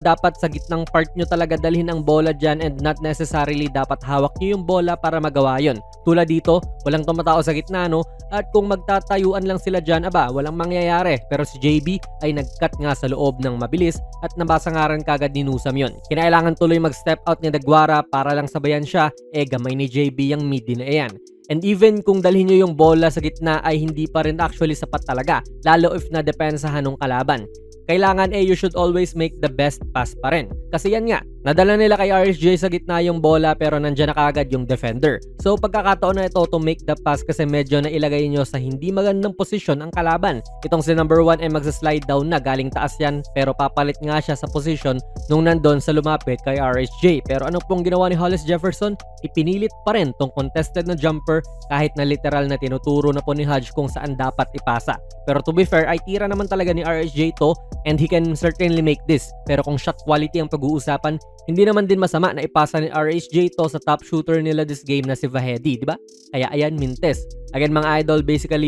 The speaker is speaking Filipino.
dapat sa gitnang part nyo talaga dalhin ang bola dyan and not necessarily dapat hawak nyo yung bola para magawa yon. Tulad dito, walang tumatao sa gitna no, at kung magtatayuan lang sila dyan, walang mangyayari. Pero si JB ay nag-cut nga sa loob ng mabilis at nabasa nga rin kagad ni Nusam yon. Kinailangan tuloy mag-step out ni Daguara para lang sabayan siya, gamay ni JB yung mid na iyan. And even kung dalhin nyo yung bola sa gitna ay hindi pa rin actually sapat talaga, lalo if nadepensahan ng kalaban. Kailangan you should always make the best pass pa rin. Kasi yan nga, nadala nila kay RSJ sa gitna yung bola pero nandyan na kagad yung defender. So pagkakataon na ito to make the pass kasi medyo na ilagay nyo sa hindi magandang posisyon ang kalaban. Itong si number 1 ay magsa-slide down na, galing taas yan pero papalit nga siya sa posisyon nung nandun sa lumapit kay RSJ. Pero ano pong ginawa ni Hollis Jefferson? Ipinilit pa rin tong contested na jumper kahit na literal na tinuturo na po ni Hodge kung saan dapat ipasa. Pero to be fair ay tira naman talaga ni RSJ to and he can certainly make this. Pero kung shot quality ang pag-uusapan, hindi naman din masama na ipasa ni RSJ to sa top shooter nila this game na si Vahedi, di ba? Kaya ayan, mintes. Again mga idol, basically